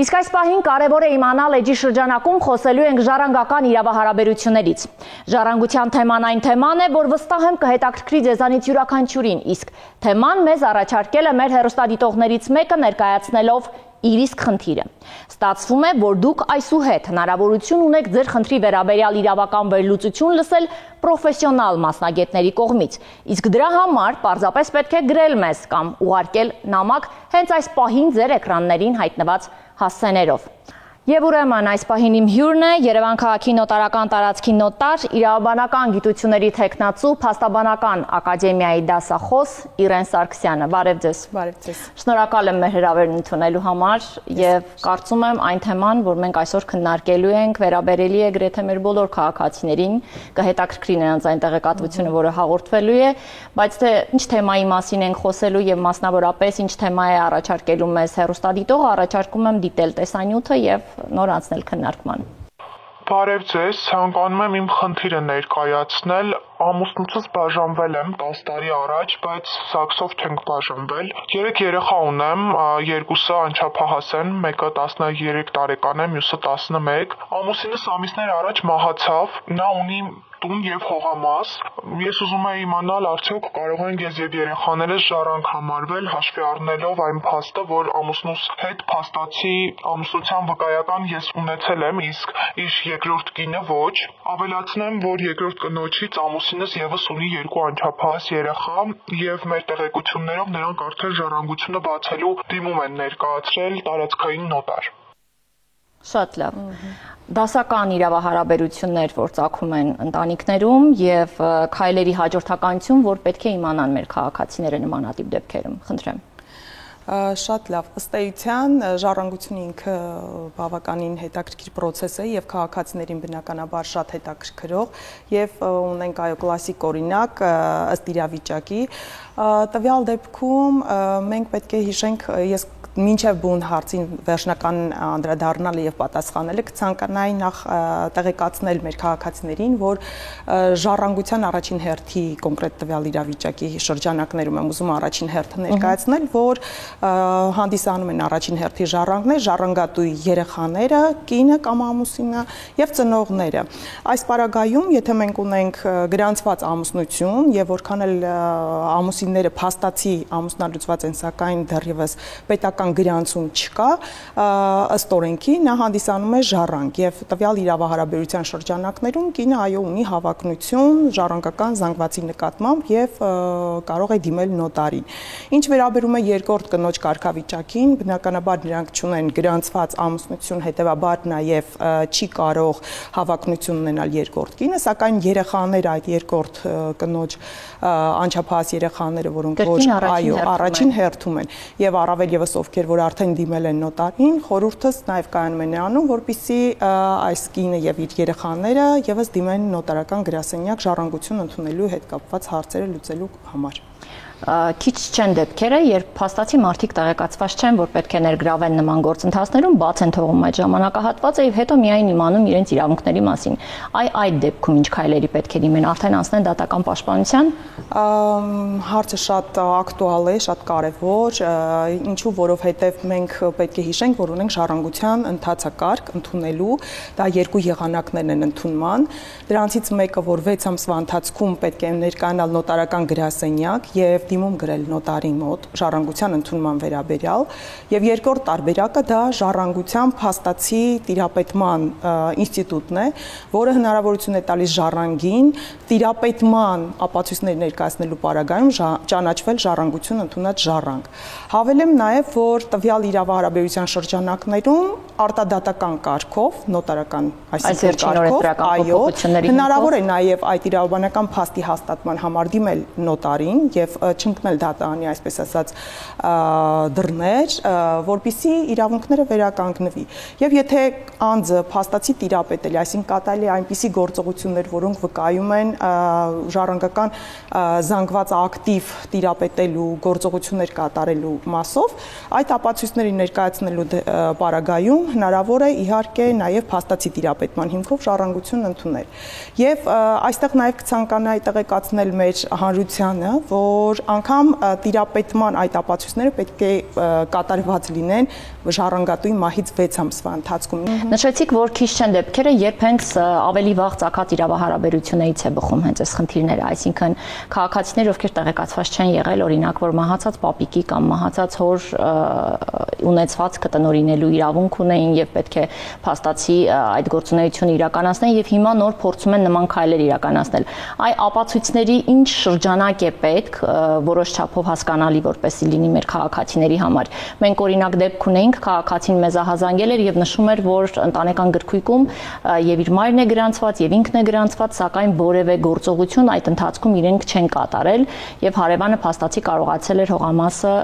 Իսկ այս պահին կարևոր է իմանալ էջի շրջանակում խոսելու ենք ժառանգական իրավահարաբերություններից։ Ժառանգության թեման այն թեման է, որ վստահ եմ կհետաքրքրի ձեզանից յուրաքանչյուրին, իսկ թեման մեզ առաջարկել է մեր հեռուստադիտողներից մեկը ներկայացնելով իր իսկ խնդիրը։ Ստացվում է, որ դուք այսուհետ հնարավորություն ունեք ձեր խնդրի վերաբերյալ իրավական վերլուծություն լսել պրոֆեսիոնալ մասնագետների կողմից, իսկ դրա համար պարզապես պետք է գրել մեզ կամ ուղարկել նամակ հենց այս պահին ձեր էկրաններին հայտնված հասցեներով։ Եվ ուրեմն այս պահին իմ հյուրն է Երևան քաղաքի նոտարական տարածքի նոտար, իրավաբանական գիտությունների թեկնածու, փաստաբանական ակադեմիայի դասախոս Իրեն Սարգսյանը։ Բարև ձեզ։ Բարև ձեզ։ Շնորհակալ եմ մեր հրավերն ընդունելու համար եւ կարծում եմ այն թեման, որ մենք այսօր քննարկելու ենք, վերաբերելի է գրեթե մեր բոլոր քաղաքացիներին, կհետաքրքրի նրանց այն տեղեկատվությունը, որը հաղորդվելու է, բայց թե ինչ թեմայի մասին ենք խոսելու եւ մասնավորապես ինչ թեմա է առաջարկելու մեզ հեռուստադիտողը, առաջարկում եմ դիտել տեսանյութը եւ նոր անցնել քննարկման։ Բարև ձեզ, ցանկանում եմ իմ խնդիրը ներկայացնել։ Ամուսնուցս բաժանվել եմ 10 տարի առաջ, բայց սաքսով չենք բաժանվել։ 3 երեխա ունեմ, երկուսը անչափահաս են, մեկը 13 տարեկան է, մյուսը 11։ Ամուսինս ամիսներ առաջ մահացավ, նա ունի տուն եւ հողամաս։ Ես ուզում եմ իմանալ, արդյոք կարող ենք ես եւ երեխաներս ժառանգ համարվել, հաշվի առնելով այն փաստը, որ ամուսնուս հետ փաստացի ամուսնության վկայական ես ունեցել եմ, իսկ իր երկրորդ կինը ոչ։ Ավելացնեմ, որ երկրորդ կնոջից ամուսինս եւս ունի 2 անչափահաս երեխա եւ մեր տեղեկություններով նրանք արդեն ժառանգությունը բացելու դիմում են ներկայացրել տարածքային նոտար։ Շատ լավ։ Դասական իրավահարաբերություններ, որ ծագում են ընտանիքներում եւ քայլերի հաջորդականություն, որ պետք է իմանան մեր քաղաքացիները նմանատիպ դեպքերում։ Խնդրեմ։ Շատ լավ, ըստ էության ժառանգությունը ինքը բավականին հետաքրքիր process է եւ քաղաքացիներին բնականաբար շատ հետաքրքրող եւ ունենք այո կլասիկ օրինակ ըստ իրավիճակի տվյալ դեպքում մենք պետք է հիշենք ես մինչև բուն հարցին վերջնական անդրադառնալը եւ պատասխանելը կցանկանայի նախ տեղեկացնել մեր քաղաքացիներին, որ ժառանգության առաջին հերթի կոնկրետ տվյալ իրավիճակի շրջանակներում եմ ուզում առաջին հերթը ներկայացնել, որ հանդիսանում են առաջին հերթի ժառանգներ, ժառանգատուի երեխաները, կինը կամ ամուսինը եւ ծնողները։ Այս պարագայում, եթե մենք ունենք գրանցված ամուսնություն եւ որքան էլ ամուսինները փաստացի ամուսնալուծված են, սակայն դեռևս պետական գրանցում չկա, ըստ օրենքի նա հանդիսանում է ժառանգ եւ տվյալ իրավահարաբերության շրջանակներում կինը այո ունի հավակնություն ժառանգական զանգվածի նկատմամբ եւ կարող է դիմել նոտարին։ Ինչ վերաբերում է երկրորդ կնոջ կարգավիճակին, բնականաբար նրանք չունեն գրանցված ամուսնություն, հետեւաբար նաեւ չի կարող հավակնություն ունենալ երկրորդ կինը, սակայն երեխաները այդ երկրորդ կնոջ անչափահաս երեխաները, որոնք ոչ այո առաջին հերթում են եւ առավել եւս ովքեր որ արդեն դիմել են նոտարին, խորհուրդս նաեւ կայանում է նրանում, որպեսզի այս կինը եւ իր երեխաները եւս դիմեն նոտարական գրասենյակ ժառանգություն ընդունելու հետ կապված հարցերը լուծելու համար։ Քիչ չեն դեպքերը, երբ փաստացի մարդիկ տեղեկացված չեն, որ պետք է ներգրավեն նման գործընթացներում, բաց են թողում այդ ժամանակահատվածը եւ հետո միայն իմանում իրենց իրավունքների մասին։ Այդ դեպքում ինչ քայլերի պետք է դիմեն, արդեն անցնեն դատական պաշտպանության։ Հարցը շատ ակտուալ է, շատ կարևոր, ինչու որովհետեւ մենք պետք է հիշենք, որ ունենք ժառանգության ընթացակարգ ընդունելու, դա 2 եղանակներն են ընդունման, դրանցից մեկը, որ 6 ամսվա ընթացքում պետք է ներկայանալ նոտարական գրասենյակ եւ դիմում գրել նոտարի մոտ ժառանգության ընդունման վերաբերյալ եւ երկրորդ տարբերակը դա ժառանգության փաստացի տիրապետման ինստիտուտն է, որը հնարավորություն է տալիս ժառանգին տիրապետման ապացույցներ ներկայացնելու պարագայում ճանաչվել ժառանգություն ընդունած ժառանգ։ Հավելեմ նաեւ, որ տվյալ իրավահարաբերության շրջանակներում արտադատական կարգով նոտարական, այսինքն կարգով, այո, հնարավոր է նաեւ այդ իրավաբանական փաստի հաստատման համար դիմել նոտարին եւ չընկնել դատարանի, այսպես ասած, դռներ, որպեսզի իրավունքները վերականգնվի։ Եվ եթե անձը փաստացի տիրապետել, այսինքն կատարել է այնպիսի գործողություններ, որոնք վկայում են ժառանգական զանգված ակտիվ տիրապետելու գործողություններ կատարելու մասով, այդ ապացույցների ներկայացնելու պարագայում հնարավոր է իհարկե նաև փաստացի տիրապետման հիմքով ժառանգություն ընդունել։ Եվ այստեղ նաև կցանկանայի տեղեկացնել մեր հանրությանը, որ անգամ տիրապետման այդ ապացույցները պետք է կատարված լինեն ժառանգատուի մահից 6 ամսվա ընթացքում։ Նշեցիք, որ քիչ չեն դեպքերը, երբ հենց ավելի վաղ ծագած իրավահարաբերություններից է բխում հենց այս խնդիրները, այսինքն քաղաքացիներ, ովքեր տեղեկացված չեն եղել, օրինակ, որ մահացած պապիկի կամ մահացած հոր ունեցվածքը տնօրինելու իրավունք ունեին եւ պետք է փաստացի այդ գործունեությունը իրականացնեն եւ հիմա նոր փորձում են նման քայլեր իրականացնել։ Այ ապացույցների ինչ շրջանակ է պետք, որոշ չափով հասկանալի որպեսզի լինի մեր քաղաքացիների համար։ Մենք օրինակ դեպք ունեինք, քաղաքացին մեզ ահազանգել էր եւ նշում էր, որ ընտանեկան գրքույկում եւ իր մայրն է գրանցված եւ ինքն է գրանցված, սակայն որևէ գործողություն այդ ընթացքում իրենք չեն կատարել եւ հարևանը փաստացի կարողացել էր հողամասը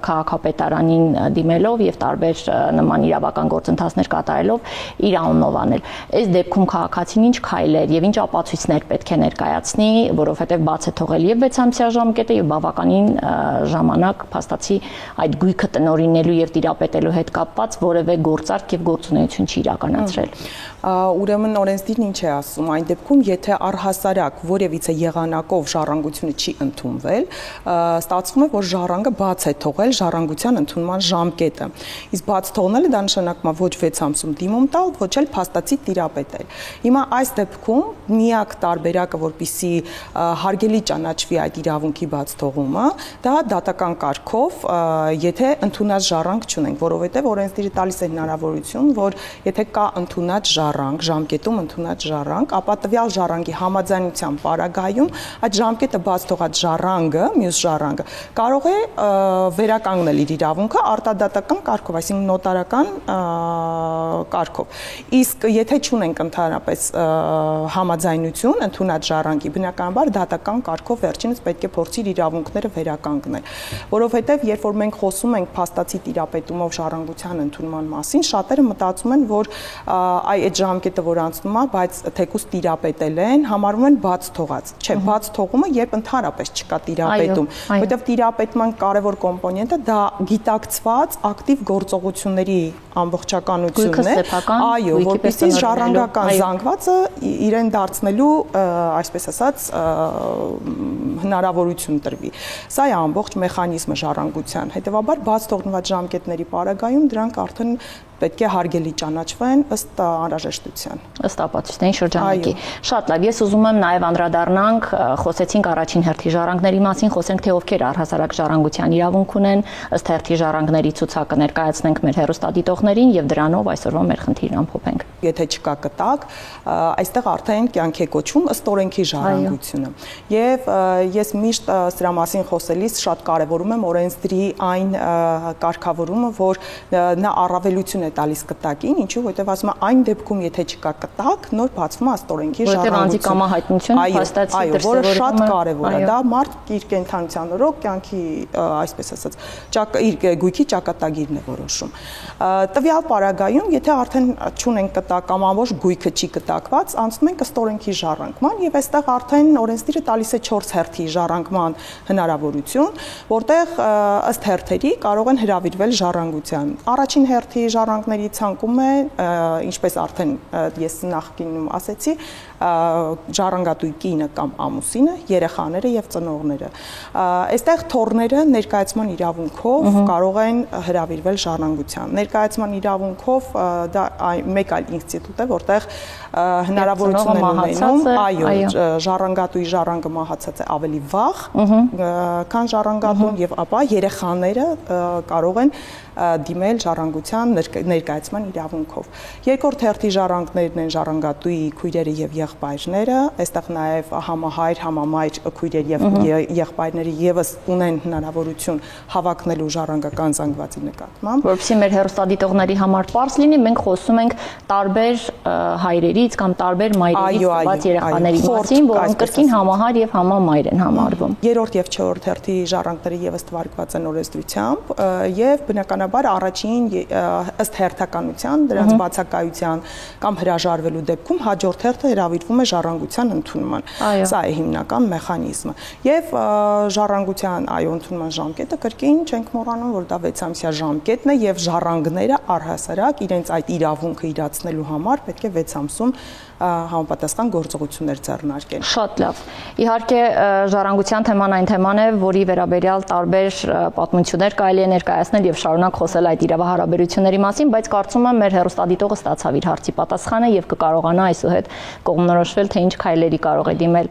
քաղաքապետարանին դիմելով եւ տարբեր նման իրավական գործընթացներ կատարելով իր անունով անել։ Այս դեպքում քաղաքացին ինչ քայլեր եւ ինչ ապացույցներ պետք է ներկայացնի, որովհետեւ բաց է թողել եւ 6-ամսյա ժամկետը եւ բավականին ժամանակ փաստացի այդ գույքը տնօրինելու եւ տիրապետելու հետ կապված որևէ գործարք եւ գործունեություն չի իրականացրել։ Ուրեմն օրենսդիրն ինչ է ասում, այն դեպքում, եթե առհասարակ որևիցե եղանակով ժառանգությունը չի ընդունվել, ստացվում է, որ ժառանգը բաց է թողել ժառանգության ընդունման ժամկետը։ Իսկ բաց թողնելը դա նշանակում է ոչ 6 ամսում դիմում տալ, ոչ էլ փաստացի տիրապետել։ Հիմա այս դեպքում միակ տարբերակը, որպեսզի հարգելի ճանաչվի այդ իրավունքի բաց թողումը, դա դատական կարգով, եթե ընդունած ժառանգ չունենք, որովհետև օրենսդիրը տալիս է հնարավորություն, որ եթե կա ընդունած ժառանգ, ժամկետում ընդունած ժառանգ, ապա տվյալ ժառանգի համաձայնության պարագայում այդ ժամկետը բաց թողած ժառանգը, մյուս ժառանգը կարող է վերականգնել իր իրավունքը արտադատական կարգով, այսինքն նոտարական կարգով։ Իսկ եթե չունենք ընդհանրապես համաձայնություն ընդունած ժառանգի, բնականաբար դատական կարգով վերջինս պետք է փորձի իր իրավունքները վերականգնել, որովհետև երբ որ մենք խոսում ենք փաստացի տիրապետումով ժառանգության ընդունման մասին, շատերը մտածում են, որ այդ ժամկետը, որ անցնում է, բայց թեկուզ տիրապետել են, համարում են բաց թողած։ Չէ, բաց թողումը, երբ ընդհանրապես չկա տիրապետում, որովհետև տիրապետման կարևոր կոմպոնենտը դա գիտակցված ակտիվ գործողությունների ամբողջականությունն է, այո, որպեսզի ժառանգական զանգվածը իրեն դարձնելու, այսպես ասած, հնարավորություն տրվի։ Սա է ամբողջ մեխանիզմը ժառանգության։ Հետևաբար բաց թողնված ժամկետների պարագայում դրանք արդեն պետք է հարգելի ճանաչվեն ըստ անհրաժեշտության։ Ըստ ապացույցների շրջանակի։ Շատ լավ, ես ուզում եմ նաև անդրադառնանք, խոսեցինք առաջին հերթի ժառանգների մասին, խոսենք թե ովքեր առհասարակ ժառանգության իրավունք ունեն, ըստ հերթի ժառանգների ցուցակը ներկայացնենք մեր հեռուստադիտողներին եւ դրանով այսօրվա մեր խնդիրն ամփոփենք։ Եթե չկա կտակ, այստեղ արդեն կյանք է կոչվում ըստ օրենքի ժառանգությունը։ Եվ ես միշտ սրա մասին խոսելիս շատ կարևորում եմ օրենսդրի այն կարգավորումը, որ նա առավելություն է տալիս կտակին, ինչու, որտեղ ասում է այն դեպքում, եթե չկա կտակ, նոր բացվում է ըստ օրենքի ժառանգությունը։ Այո, որը շատ կարևոր է։ Դա մարդ իր կենդանության օրոք կյանքի, այսպես ասած, իր գույքի ճակատագիրն է որոշում։ Տվյալ պարագայում, եթե արդեն չունեն կտակ կամ ամբողջ գույքը չի կտակված, անցնում ենք ըստ օրենքի ժառանգման եւ այստեղ արդեն օրենսդիրը տալիս է 4 հերթի ժառանգման հնարավորություն, որտեղ ըստ հերթերի կարող են հրավիրվել ժառանգության։ Առաջին հերթի ժառանգների ցանկում է, ինչպես արդեն ես նախկինում ասեցի, ժառանգատուի կինը կամ ամուսինը, երեխաները եւ ծնողները։ Այստեղ թոռները ներկայացման իրավունքով կարող են հրավիրվել ժառանգության։ Ներկայացման իրավունքով դա մեկ այլ ինստիտուտ է, որտեղ հնարավորություն են ունենում, այո, ժառանգատուի ժառանգը մահացած է ավելի վաղ, քան ժառանգատուն եւ ապա երեխաները կարող են դիմել ժառանգության ներկայացման իրավունքով։ Երկրորդ հերթի ժառանգներն են ժառանգատուի քույրերը եւ եղբայրները, այստեղ նաեւ համահայր, համամայր քույրեր եւ եղբայրները եւս ունեն հնարավորություն հավակնելու ժառանգական զանգվածի նկատմամբ։ Որովհետեւ մեր հեռուստադիտողների համար պարզ լինի, մենք խոսում ենք տարբեր հայրերից կամ տարբեր մայրերից ծնված երեխաների մասին, որոնք կրկին համահայր եւ համամայր են համարվում։ Երրորդ եւ չորրորդ հերթի ժառանգները եւս թվարկված են օրենսդրությամբ եւ բնականաբար առաջին ըստ հերթականության դրանց բացակայության կամ հրաժարվելու դեպքում հաջորդ հերթը հրավիրվում է ժառանգության ընդունման։ Սա է հիմնական մեխանիզմը։ Եվ ժառանգության ընդունման ժամկետը կրկին չենք մոռանում, որ դա 6 ամսյա ժամկետն է եւ ժառանգները առհասարակ իրենց այդ իրավունքը իրացնելու համար պետք է 6 ամսում համապատասխան գործողություններ ձեռնարկեն։ Շատ լավ։ Իհարկե ժառանգության թեման այն թեման է, որի վերաբերյալ տարբեր պատմություններ կարելի է ներկայացնել եւ շարունակ խոսել այդ իրավահարաբերությունների մասին, բայց կարծում եմ մեր հեռուստադիտողը ստացավ իր հարցի պատասխանը եւ կկարողանա այսուհետ կողմնորոշվել, թե ինչ քայլերի կարող է դիմել